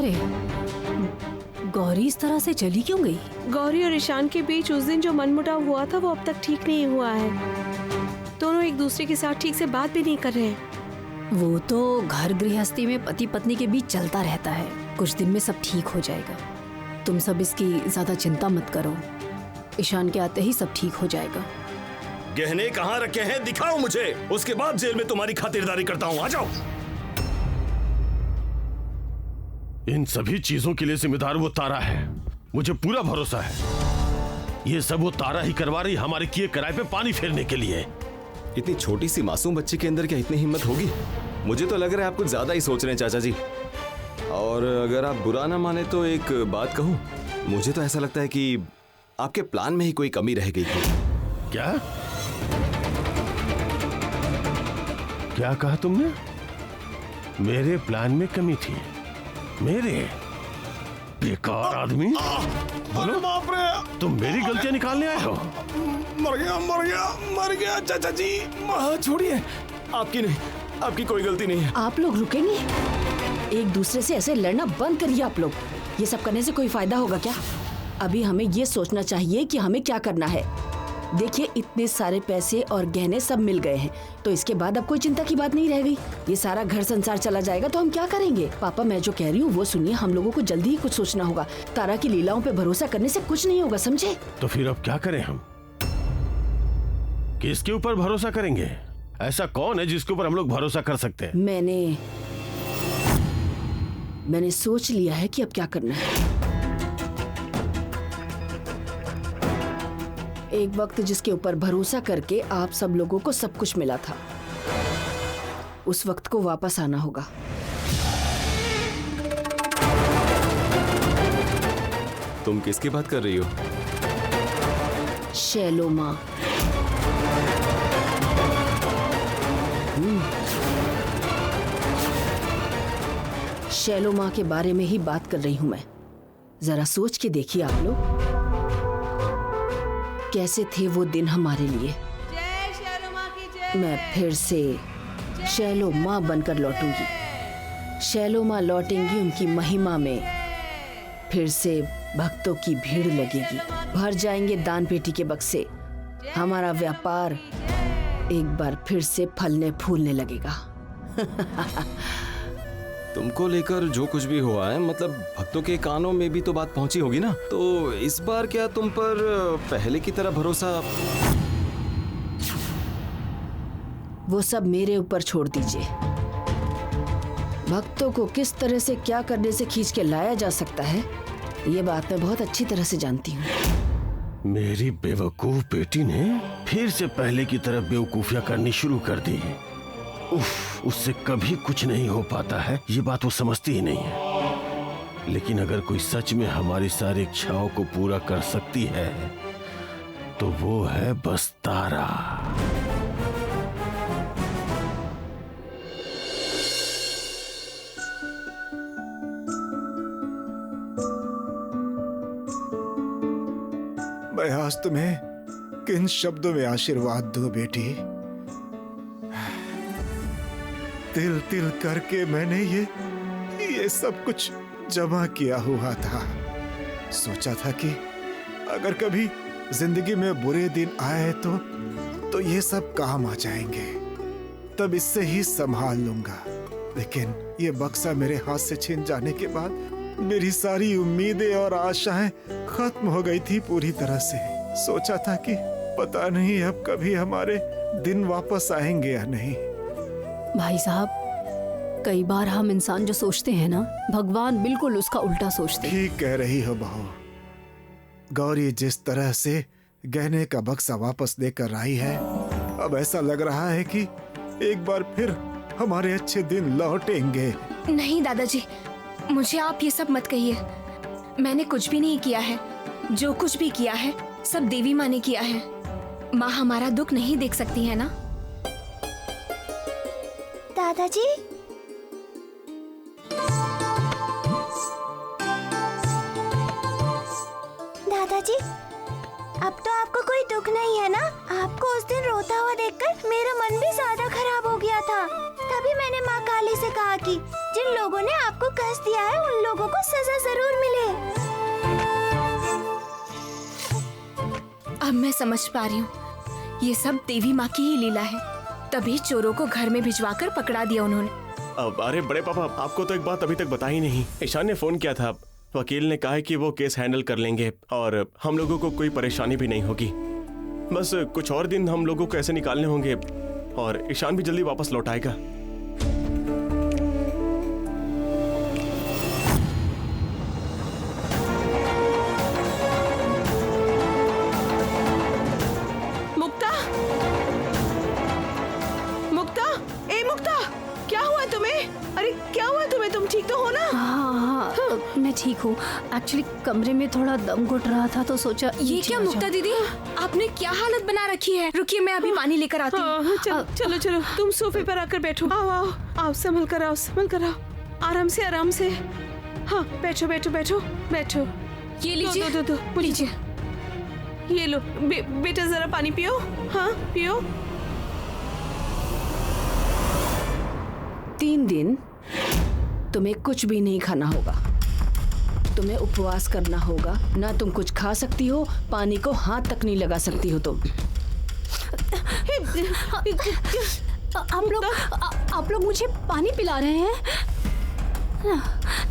अरे गौरी इस तरह से चली क्यों गई? गौरी और ईशान के बीच उस दिन जो मनमुटाव हुआ था वो अब तक ठीक नहीं हुआ है। दोनों एक दूसरे के साथ ठीक से बात भी नहीं कर रहे हैं। वो तो घर गृहस्थी में पति पत्नी के बीच चलता रहता है, कुछ दिन में सब ठीक हो जाएगा। तुम सब इसकी ज्यादा चिंता मत करो, ईशान के आते ही सब ठीक हो जाएगा। गहने कहाँ रखे हैं दिखाओ मुझे, उसके बाद जेल में तुम्हारी खातिरदारी करता हूँ। आ जाओ। इन सभी चीजों के लिए जिम्मेदार वो तारा है, मुझे पूरा भरोसा है। ये सब वो तारा ही करवा रही हमारे किए किराए पे पानी फेरने के लिए। इतनी छोटी सी मासूम बच्ची के अंदर क्या इतनी हिम्मत होगी? मुझे तो लग रहा है आप कुछ ज्यादा ही सोच रहे हैं चाचा जी। और अगर आप बुरा ना माने तो एक बात कहूं, मुझे तो ऐसा लगता है कि आपके प्लान में ही कोई कमी रह गई थी। क्या क्या कहा तुमने? मेरे प्लान में कमी थी? मेरे बेकार आदमी, बोलो। बाप रे, तुम मेरी गलतियां निकालने आए हो? मर गया मर गया मर गया चाचा जी। छोड़िए, आपकी नहीं, आपकी कोई गलती नहीं है। आप लोग रुकेंगे? एक दूसरे से ऐसे लड़ना बंद करिए आप लोग। ये सब करने से कोई फायदा होगा क्या? अभी हमें ये सोचना चाहिए कि हमें क्या करना है। देखिए, इतने सारे पैसे और गहने सब मिल गए हैं, तो इसके बाद अब कोई चिंता की बात नहीं रह गई। ये सारा घर संसार चला जाएगा तो हम क्या करेंगे? पापा, मैं जो कह रही हूँ वो सुनिए, हम लोगों को जल्दी ही कुछ सोचना होगा। तारा की लीलाओं पे भरोसा करने से कुछ नहीं होगा, समझे? तो फिर अब क्या करें हम? किसके ऊपर भरोसा करेंगे? ऐसा कौन है जिसके ऊपर हम लोग भरोसा कर सकते हैं? मैंने सोच लिया है कि अब क्या करना है। एक वक्त जिसके ऊपर भरोसा करके आप सब लोगों को सब कुछ मिला था, उस वक्त को वापस आना होगा। तुम किसकी बात कर रही हो? शैलो माँ। शैलो माँ के बारे में ही बात कर रही हूं मैं। जरा सोच के देखिए आप लोग, कैसे थे वो दिन हमारे लिए। जय शैलो माँ की जय। मैं फिर से शैलो माँ बनकर लौटूंगी। शैलो माँ लौटेंगी उनकी महिमा में। फिर से भक्तों की भीड़ लगेगी, भर जाएंगे दान पेटी के बक्से। हमारा व्यापार एक बार फिर से फलने फूलने लगेगा। तुमको लेकर जो कुछ भी हुआ है, मतलब भक्तों के कानों में भी तो बात पहुंची होगी ना। तो इस बार क्या तुम पर पहले की तरह भरोसा? वो सब मेरे ऊपर छोड़ दीजिए। भक्तों को किस तरह से क्या करने से खींच के लाया जा सकता है, ये बात मैं बहुत अच्छी तरह से जानती हूँ। मेरी बेवकूफ बेटी ने फिर से पहले की तरह बेवकूफियां करनी शुरू कर दी। उफ, उससे कभी कुछ नहीं हो पाता है, ये बात वो समझती ही नहीं है। लेकिन अगर कोई सच में हमारी सारी इच्छाओं को पूरा कर सकती है तो वो है बस तारा। मैं आज तुम्हें किन शब्दों में आशीर्वाद दूं बेटी? तिल तिल करके मैंने ये सब कुछ जमा किया हुआ था। सोचा था कि अगर कभी जिंदगी में बुरे दिन आए तो ये सब काम आ जाएंगे, तब इससे ही संभाल लूंगा। लेकिन ये बक्सा मेरे हाथ से छिन जाने के बाद मेरी सारी उम्मीदें और आशाएं खत्म हो गई थी पूरी तरह से। सोचा था कि पता नहीं अब कभी हमारे दिन वापस आएंगे या नहीं। भाई साहब, कई बार हम इंसान जो सोचते हैं ना, भगवान बिल्कुल उसका उल्टा सोचते हैं। ठीक कह रही हो बहू। गौरी जिस तरह से गहने का बक्सा वापस देकर आई है, अब ऐसा लग रहा है कि एक बार फिर हमारे अच्छे दिन लौटेंगे। नहीं दादाजी, मुझे आप ये सब मत कहिए। मैंने कुछ भी नहीं किया है। जो कुछ भी किया है सब देवी माँ ने किया है। माँ हमारा दुख नहीं देख सकती है ना? दादाजी, दादाजी, अब तो आपको कोई दुख नहीं है ना? आपको उस दिन रोता हुआ देखकर मेरा मन भी ज्यादा खराब हो गया था। तभी मैंने माँ काली से कहा कि जिन लोगों ने आपको कष्ट दिया है उन लोगों को सजा जरूर मिले। अब मैं समझ पा रही हूँ, ये सब देवी माँ की ही लीला है। तभी चोरों को घर में भिजवाकर पकड़ा दिया उन्होंने। अब अरे बड़े पापा, आपको तो एक बात अभी तक बताई नहीं। ईशान ने फोन किया था, वकील ने कहा है कि वो केस हैंडल कर लेंगे और हम लोगों को कोई परेशानी भी नहीं होगी। बस कुछ और दिन हम लोगों को ऐसे निकालने होंगे और ईशान भी जल्दी वापस लौट आएगा। मुक्ता, मुक्ता, ए मुक्ता, क्या हुआ तुम्हें? अरे क्या हुआ तुम्हें? तुम ठीक तो हो ना? हाँ, मैं ठीक हूँ। एक्चुअली कमरे में थोड़ा दम घुट रहा था तो सोचा ये क्या मुक्ता दीदी, आपने क्या हालत बना रखी है? रुकिए, मैं अभी पानी लेकर आती हूँ। हाँ, चलो चलो, तुम सोफे पर आकर बैठो। आओ आओ आओ, संभल कर आओ, संभल कर आओ, आराम से आराम से। हाँ, बैठो बैठो बैठो बैठो। ये लीजिए, दो लीजिए। ये लो बेटा, जरा पानी पियो। हाँ पियो। 3 दिन तुम्हें कुछ भी नहीं खाना होगा, तुम्हें उपवास करना होगा। ना तुम कुछ खा सकती हो, पानी को हाथ तक नहीं लगा सकती हो तुम। आप लोग मुझे पानी पिला रहे हैं?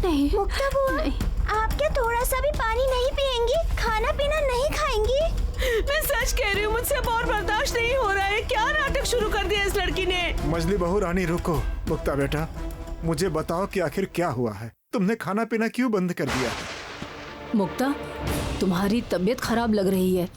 नहीं मुक्ता बुआ, आप क्या थोड़ा सा भी पानी नहीं पिएंगी? खाना पीना नहीं खाएंगी? मैं सच कह रही हूँ, मुझसे अब और बर्दाश्त नहीं हो रहा है। क्या नाटक शुरू कर दिया इस लड़की ने। मजली बहू रानी रुको। मुक्ता बेटा, मुझे बताओ कि आखिर क्या हुआ है? तुमने खाना पीना क्यों बंद कर दिया? मुक्ता, तुम्हारी तबीयत खराब लग रही है।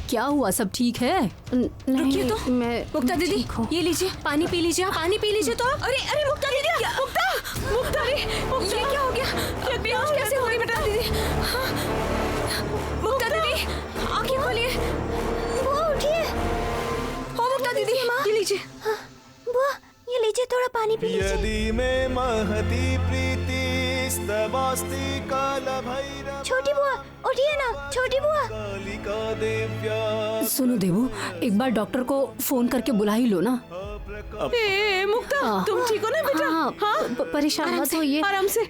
क्या हुआ? सब ठीक है? रुकिए तो, मैं मुक्ता दीदी, ठीक हूँ। ये लीजिए, पानी पी लीजिए। आप पानी पी लीजिए तो। अरे अरे मुक्ता दीदी, मुक्ता मुक्ता, ये क्या हो गया? बेहोश कैसे हो गई बेटा दीदी? हाँ। मुक्ता दीदी, आंखें खोलिए। बुआ उठिए। हो मुक्ता दीदी, ये लीजिए। बुआ ये लीजिए, थोड़ा पानी पी लीजिए। यदि में महती प्रीति स्तवास्ति काल भैरव। छोटी बुआ उठिए ना, छोटी बुआ। कालिका देव्या। सुनो देवू, एक बार डॉक्टर को फोन करके बुला ही लो ना। ए मुक्ता, तुम ठीक हो ना बेटा? हाँ, परेशान मत होइए। आराम से।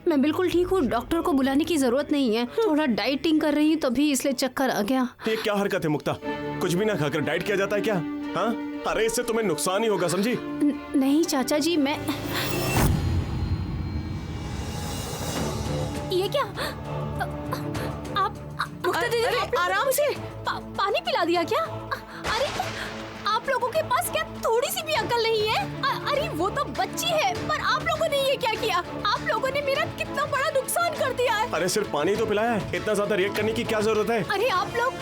मैं बिल्कुल ठीक हूँ। डॉक्टर को बुलाने की जरूरत नहीं है। थोड़ा डाइटिंग कर रही हूँ तभी इसलिए चक्कर आ गया। ये क्या हरकत है मुक्ता? कुछ भी ना खाकर डाइट किया जाता है क्या? हाँ, अरे इससे तुम्हें नुकसान ही होगा, समझी? नहीं चाचा जी, मैं ये क्या आप मुक्ता दीदी, आराम से। पानी पिला दिया क्या? अरे आप लोगों के पास क्या थोड़ी सी भी अकल नहीं है? अरे वो तो बच्ची है, पर आप लोगों ने ये क्या किया? आप लोगों ने मेरा कितना बड़ा नुकसान कर दिया है। अरे सिर्फ पानी तो पिलाया है, इतना ज्यादा रिएक्ट करने की क्या जरूरत है? अरे आप लोग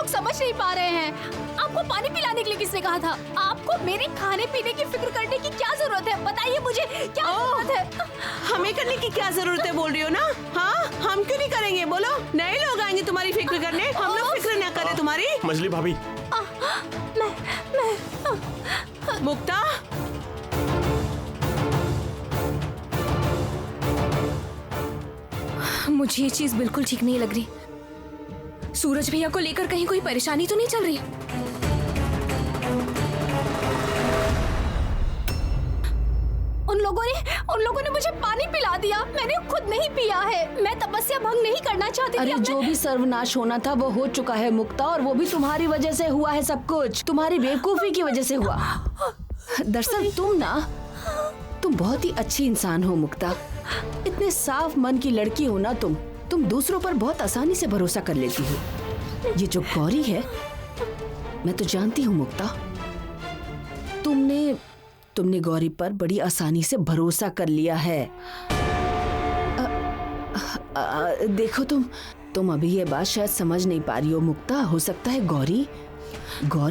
समझ नहीं पा रहे हैं। आपको पानी पिलाने के लिए किसने कहा था? आपको मेरे खाने पीने की फिक्र करने की क्या जरूरत है? बताइए मुझे, क्या जरूरत है? हमें करने की क्या जरूरत है बोल रही हो ना? हाँ, हम क्यों नहीं करेंगे? बोलो, नए लोग आएंगे तुम्हारी फिक्र करने, हम लोग फिक्र ना करें तुम्हारी। मजली भाभी, मुक्ता, मुझे ये चीज बिल्कुल ठीक नहीं लग रही। सूरज भैया को लेकर कहीं कोई परेशानी तो नहीं चल रही? उन लोगों ने मुझे पानी पिला दिया। मैंने खुद नहीं पिया है। मैं तपस्या भंग नहीं करना चाहती थी। अरे जो भी सर्वनाश होना था वो हो चुका है मुक्ता, और वो भी तुम्हारी वजह से हुआ है। सब कुछ तुम्हारी बेवकूफी की वजह से हुआ। दरअसल तुम बहुत ही अच्छी इंसान हो मुक्ता। इतने साफ मन की लड़की हो ना तुम दूसरों पर बहुत आसानी से भरोसा कर लेती हो। ये जो गौरी है, मैं तो जानती हूँ मुक्ता, तुमने गौरी पर बड़ी आसानी से भरोसा कर लिया है। देखो तुम अभी ये बात शायद समझ नहीं पा रही हो मुक्ता। हो सकता है गौरी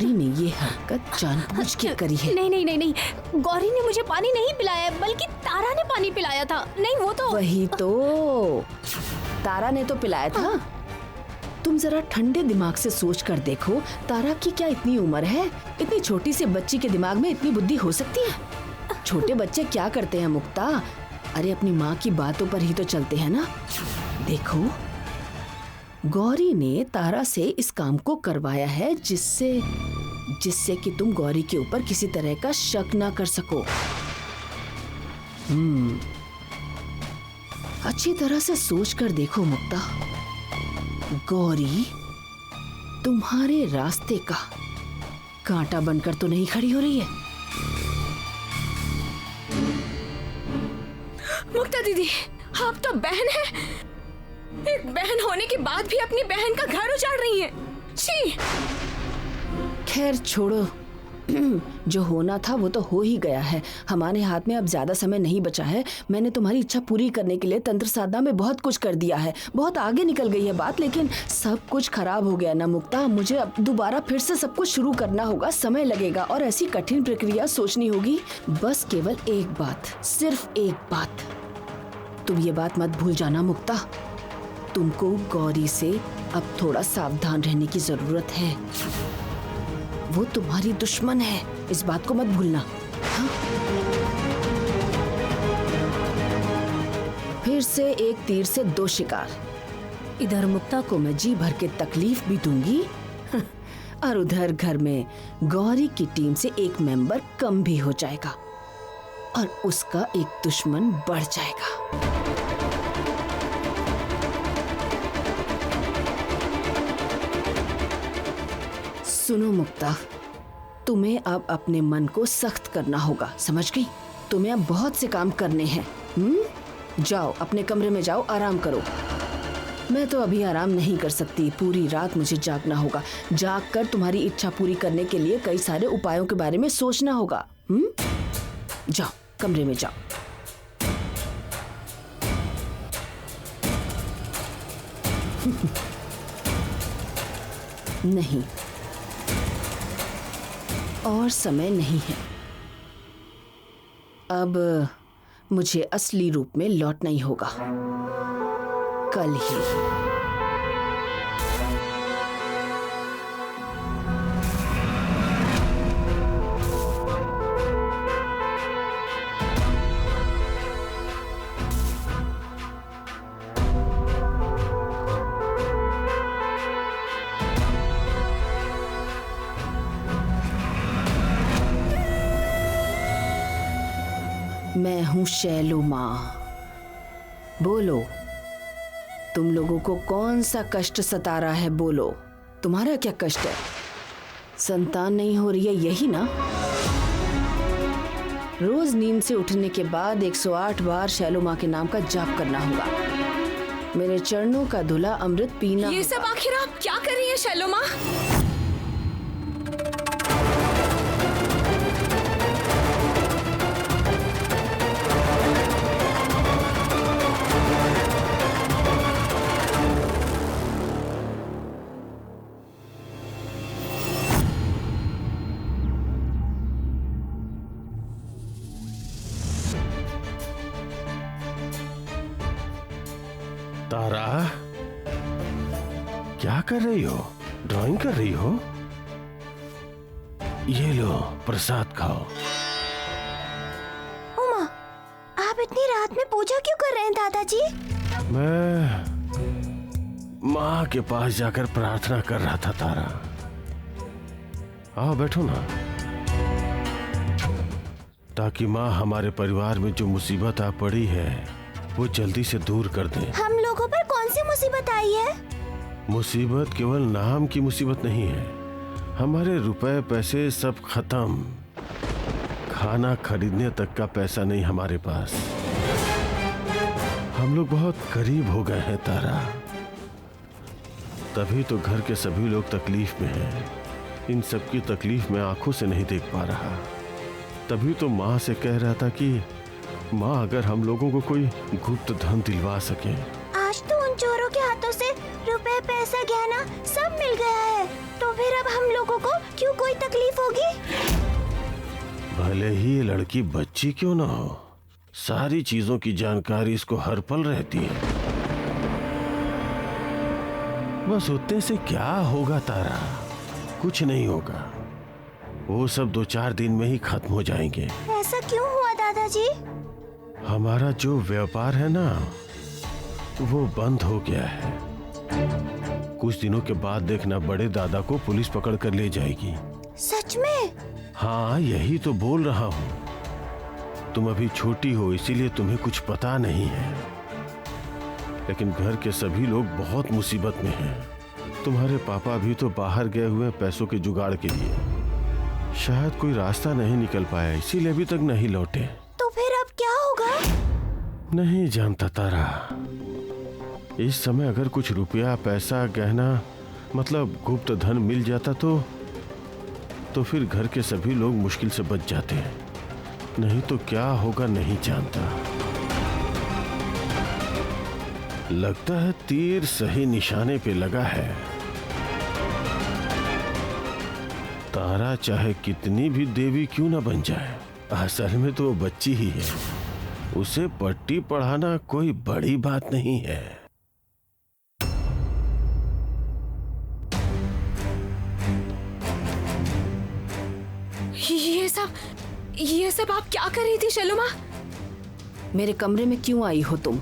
ने ये हरकत जानबूझ के करी है। नहीं, गौरी ने मुझे पानी नहीं पिलाया, बल्कि तारा ने पानी पिलाया था। नहीं, वो तो वही तो, तारा ने तो पिलाया था। तुम जरा ठंडे दिमाग से सोच कर देखो, तारा की क्या इतनी उम्र है? इतनी छोटी सी बच्ची के दिमाग में इतनी बुद्धि हो सकती है? छोटे बच्चे क्या करते हैं मुक्ता? अरे अपनी माँ की बातों पर ही तो चलते हैं ना। देखो, गौरी ने तारा से इस काम को करवाया है जिससे कि तुम गौरी के ऊपर किसी तरह का शक ना कर सको। अच्छी तरह से सोच कर देखो मुक्ता, गौरी तुम्हारे रास्ते का कांटा बनकर तो नहीं खड़ी हो रही है। मुक्ता दीदी, आप तो बहन है, एक बहन होने के बाद भी अपनी बहन का घर उजाड़ रही हैं। छी! खैर छोड़ो, जो होना था वो तो हो ही गया है। हमारे हाथ में अब ज्यादा समय नहीं बचा है। मैंने तुम्हारी इच्छा पूरी करने के लिए तंत्र साधना में बहुत कुछ कर दिया है, बहुत आगे निकल गई है बात, लेकिन सब कुछ खराब हो गया ना मुक्ता। मुझे अब दोबारा फिर से सब कुछ शुरू करना होगा, समय लगेगा और ऐसी कठिन प्रक्रिया सोचनी होगी। बस केवल एक बात, सिर्फ एक बात, तुम ये बात मत भूल जाना मुक्ता, तुमको गौरी से अब थोड़ा सावधान रहने की जरूरत है। वो तुम्हारी दुश्मन है, इस बात को मत भूलना। हाँ? फिर से एक तीर से दो शिकार। इधर मुक्ता को मैं जी भर के तकलीफ भी दूंगी और उधर घर में गौरी की टीम से एक मेंबर कम भी हो जाएगा और उसका एक दुश्मन बढ़ जाएगा। सुनो मुक्ता, तुम्हें अब अपने मन को सख्त करना होगा, समझ गई? तुम्हें अब बहुत से काम करने हैं। जाओ अपने कमरे में जाओ, आराम करो। मैं तो अभी आराम नहीं कर सकती, पूरी रात मुझे जागना होगा। जाग कर तुम्हारी इच्छा पूरी करने के लिए कई सारे उपायों के बारे में सोचना होगा। जाओ कमरे में जाओ। नहीं, और समय नहीं है। अब मुझे असली रूप में लौटना ही होगा, कल ही। मैं हूं शैलो माँ। बोलो, तुम लोगों को कौन सा कष्ट सता रहा है? बोलो, तुम्हारा क्या कष्ट है? संतान नहीं हो रही है, यही ना? रोज नींद से उठने के बाद 108 बार शैलो माँ के नाम का जाप करना होगा। मेरे चरणों का धुला अमृत पीना। ये सब आखिर आप क्या कर रही है शैलो माँ? तारा, क्या कर रही हो? ड्राइंग कर रही हो? ये लो प्रसाद खाओ। उमा, आप इतनी रात में पूजा क्यों कर रहे हैं दादाजी? मैं माँ के पास जाकर प्रार्थना कर रहा था तारा। आओ बैठो ना, ताकि माँ हमारे परिवार में जो मुसीबत आ पड़ी है वो जल्दी से दूर कर दे। हम लोगों पर कौन सी मुसीबत आई है? मुसीबत केवल नाम की मुसीबत नहीं है, हमारे रुपए पैसे सब खत्म, खाना खरीदने तक का पैसा नहीं हमारे पास। हम लोग बहुत गरीब हो गए हैं तारा, तभी तो घर के सभी लोग तकलीफ में हैं। इन सब की तकलीफ मैं आंखों से नहीं देख पा रहा, तभी तो माँ से कह रहा था कि माँ अगर हम लोगों को कोई गुप्त धन दिलवा सके। आज तो उन चोरों के हाथों से रुपए पैसा गहना सब मिल गया है, तो फिर अब हम लोगों को क्यों कोई तकलीफ होगी? भले ही ये लड़की बच्ची क्यों ना हो, सारी चीजों की जानकारी इसको हर पल रहती है। बस उतने से क्या होगा तारा, कुछ नहीं होगा, वो सब 2-4 दिन में ही खत्म हो जाएंगे। ऐसा क्यों हुआ दादाजी? हमारा जो व्यापार है ना वो बंद हो गया है। कुछ दिनों के बाद देखना बड़े दादा को पुलिस पकड़ कर ले जाएगी। सच में? हाँ, यही तो बोल रहा हूँ। तुम अभी छोटी हो इसीलिए तुम्हें कुछ पता नहीं है, लेकिन घर के सभी लोग बहुत मुसीबत में हैं। तुम्हारे पापा भी तो बाहर गए हुए हैं पैसों के जुगाड़ के लिए। शायद कोई रास्ता नहीं निकल पाया इसीलिए अभी तक नहीं लौटे। तो फिर अब क्या होगा? नहीं जानता तारा। इस समय अगर कुछ रुपया पैसा गहना मतलब गुप्त धन मिल जाता तो फिर घर के सभी लोग मुश्किल से बच जाते हैं, नहीं तो क्या होगा नहीं जानता। लगता है तीर सही निशाने पे लगा है। तारा चाहे कितनी भी देवी क्यों ना बन जाए, असल में तो वो बच्ची ही है। उसे पट्टी पढ़ाना कोई बड़ी बात नहीं है। ये सब आप क्या कर रही थी शैलो माँ? मेरे कमरे में क्यों आई हो तुम?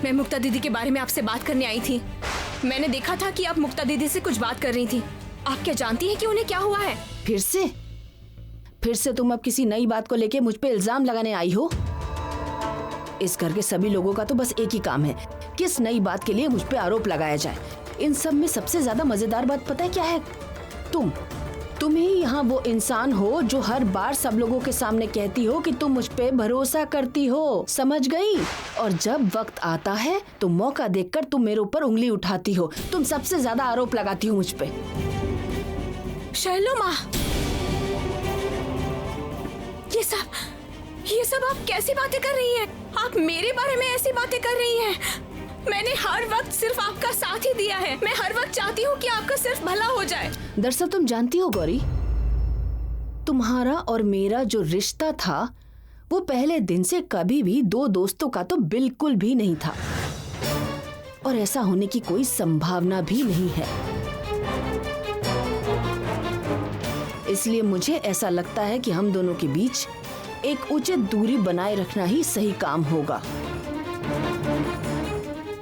मैं मुक्ता दीदी के बारे में आपसे बात करने आई थी। मैंने देखा था कि आप मुक्ता दीदी से कुछ बात कर रही थी। आप क्या जानती हैं कि उन्हें क्या हुआ है? फिर से तुम अब किसी नई बात को लेके मुझ पे इल्जाम लगाने आई हो? इस घर के सभी लोगों का तो बस एक ही काम है, किस नई बात के लिए मुझ पे आरोप लगाया जाए। इन सब में सबसे ज्यादा मजेदार बात पता है क्या है? तुम ही यहाँ वो इंसान हो जो हर बार सब लोगों के सामने कहती हो कि तुम मुझ पे भरोसा करती हो, समझ गई? और जब वक्त आता है तो मौका देखकर तुम मेरे ऊपर उंगली उठाती हो। तुम सबसे ज्यादा आरोप लगाती हो मुझ पे। शैलो माँ, ये सब आप कैसी बातें कर रही हैं? आप मेरे बारे में ऐसी बातें कर रही हैं? मैंने हर वक्त सिर्फ आपका साथ ही दिया है। मैं हर वक्त चाहती हूँ कि आपका सिर्फ भला हो जाए। दरअसल तुम जानती हो गौरी, तुम्हारा और मेरा जो रिश्ता था वो पहले दिन से कभी भी दो दोस्तों का तो बिल्कुल भी नहीं था, और ऐसा होने की कोई संभावना भी नहीं है। इसलिए मुझे ऐसा लगता है कि हम दोनों के बीच एक उचित दूरी बनाए रखना ही सही काम होगा।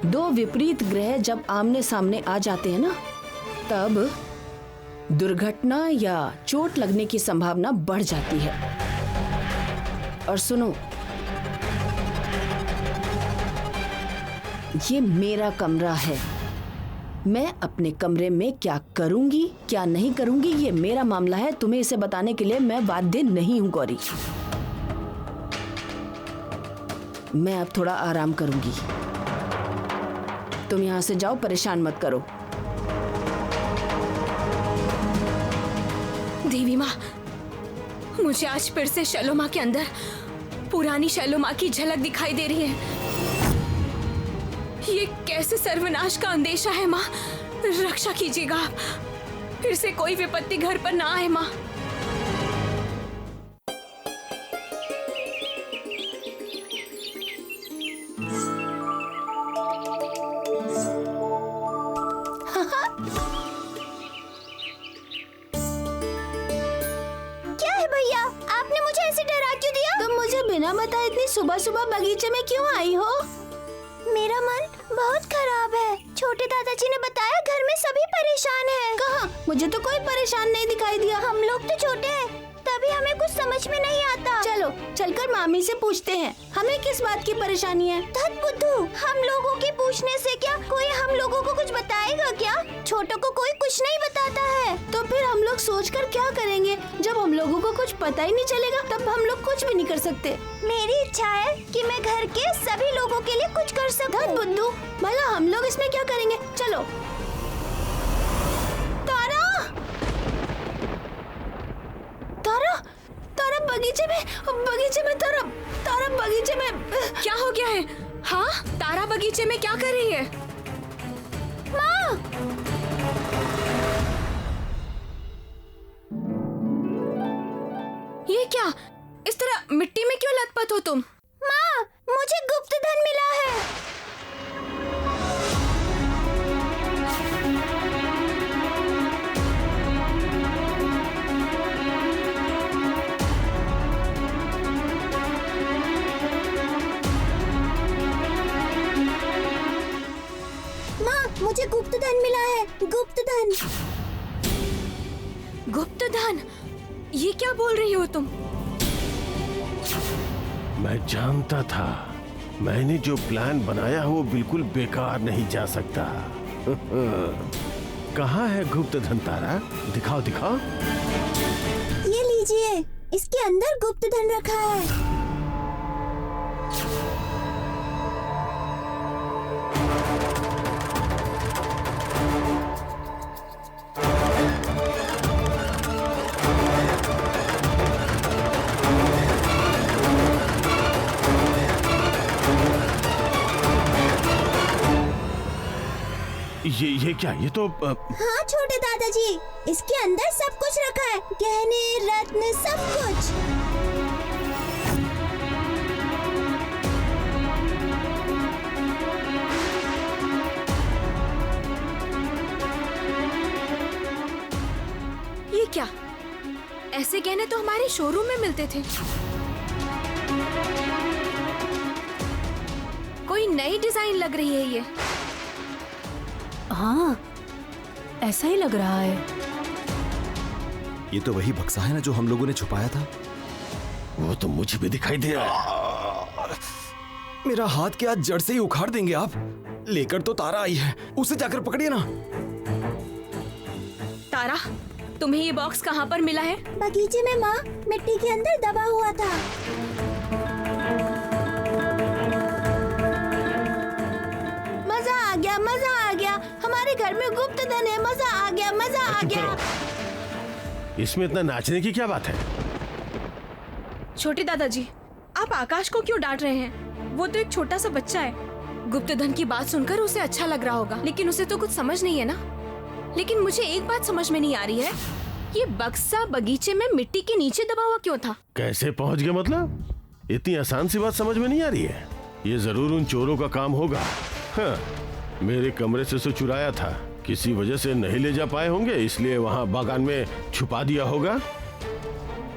दो विपरीत ग्रह जब आमने सामने आ जाते हैं ना, तब दुर्घटना या चोट लगने की संभावना बढ़ जाती है। और सुनो, ये मेरा कमरा है। मैं अपने कमरे में क्या करूंगी क्या नहीं करूंगी ये मेरा मामला है। तुम्हें इसे बताने के लिए मैं बाध्य नहीं हूं गौरी। मैं अब थोड़ा आराम करूंगी। तुम यहाँ से जाओ, परेशान मत करो। देवी माँ, मुझे आज फिर से शैलो माँ के अंदर पुरानी शैलो माँ की झलक दिखाई दे रही है। ये कैसे सर्वनाश का अंदेशा है माँ? रक्षा कीजिएगा आप, फिर से कोई विपत्ति घर पर ना आए माँ। बिना बताए इतनी सुबह सुबह बगीचे में क्यों आई हो? मेरा मन बहुत खराब है। छोटे दादाजी ने बताया घर में सभी परेशान हैं। कहाँ? मुझे तो कोई परेशान नहीं दिखाई दिया। हम लोग तो छोटे हैं, तभी हमें कुछ समझ में नहीं आता। चलो चलकर मामी से पूछते हैं, हमें किस बात की परेशानी है। धत बुद्धू, हम लोगों के पूछने से क्या कोई हम लोगों को कुछ बताएगा क्या? छोटों को कोई कुछ नहीं बताता है। तो फिर हम लोग सोचकर क्या करेंगे? जब हम लोगों को कुछ पता ही नहीं चलेगा तब हम लोग कुछ भी नहीं कर सकते। मेरी इच्छा है कि मैं घर के सभी लोगों के लिए कुछ कर सकूं। धत बुद्धू, भला हम लोग इसमें क्या करेंगे? चलो। तारा बगीचे में तारा बगीचे में क्या हो गया है? हाँ, तारा बगीचे में क्या कर रही है? माँ! ये क्या? इस तरह मिट्टी में क्यों लथपथ हो तुम? माँ, मुझे गुप्त धन मिला है। मुझे गुप्त धन मिला है। गुप्त धन। गुप्त धन? ये क्या बोल रही हो तुम? मैं जानता था मैंने जो प्लान बनाया वो बिल्कुल बेकार नहीं जा सकता। कहाँ है गुप्त धन तारा? दिखाओ दिखाओ। ये लीजिए, इसके अंदर गुप्त धन रखा है। ये क्या? ये तो हाँ छोटे दादाजी, इसके अंदर सब कुछ रखा है, गहने, रत्न, सब कुछ। ये क्या? ऐसे गहने तो हमारे शोरूम में मिलते थे। कोई नई डिजाइन लग रही है ये। हाँ, ऐसा ही लग रहा है। ये तो वही बक्सा है ना जो हम लोगों ने छुपाया था। वो तो मुझे भी दिखाई दे रहा है। मेरा हाथ के हाथ जड़ से ही उखाड़ देंगे आप। लेकर तो तारा आई है, उसे जाकर पकड़िए ना। तारा, तुम्हें ये बॉक्स कहाँ पर मिला है? बगीचे में माँ, मिट्टी के अंदर दबा हुआ था। मजा आ गया, मजा आ गया। हमारे घर में गुप्त धन है। मजा आ गया, मजा आ चुप गया। करो। इसमें इतना नाचने की क्या बात है? छोटे दादाजी, आप आकाश को क्यों डांट रहे हैं? वो तो एक छोटा सा बच्चा है। गुप्त धन की बात सुनकर उसे अच्छा लग रहा होगा, लेकिन उसे तो कुछ समझ नहीं है ना। लेकिन मुझे एक बात समझ में नहीं आ रही है, ये बक्सा बगीचे में मिट्टी के नीचे दबा हुआ क्यों था? कैसे पहुंच गया? मतलब इतनी आसान सी बात समझ में नहीं आ रही है। ये जरूर उन चोरों का काम होगा। हाँ, मेरे कमरे से उसे चुराया था, किसी वजह से नहीं ले जा पाए होंगे, इसलिए वहाँ बागान में छुपा दिया होगा।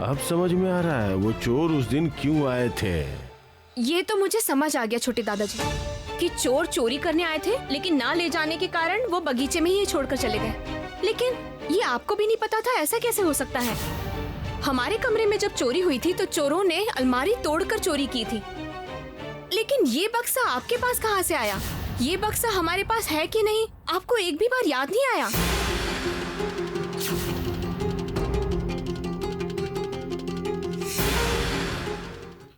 अब समझ में आ रहा है वो चोर उस दिन क्यों आए थे। ये तो मुझे समझ आ गया छोटे दादाजी कि चोर चोरी करने आए थे, लेकिन ना ले जाने के कारण वो बगीचे में ही छोड़कर चले गए। लेकिन ये आपको भी नहीं पता था, ऐसा कैसे हो सकता है? हमारे कमरे में जब चोरी हुई थी तो चोरों ने अलमारी तोड़कर चोरी की थी, लेकिन ये बक्सा आपके पास कहाँ से आया? ये बक्सा हमारे पास है कि नहीं, आपको एक भी बार याद नहीं आया?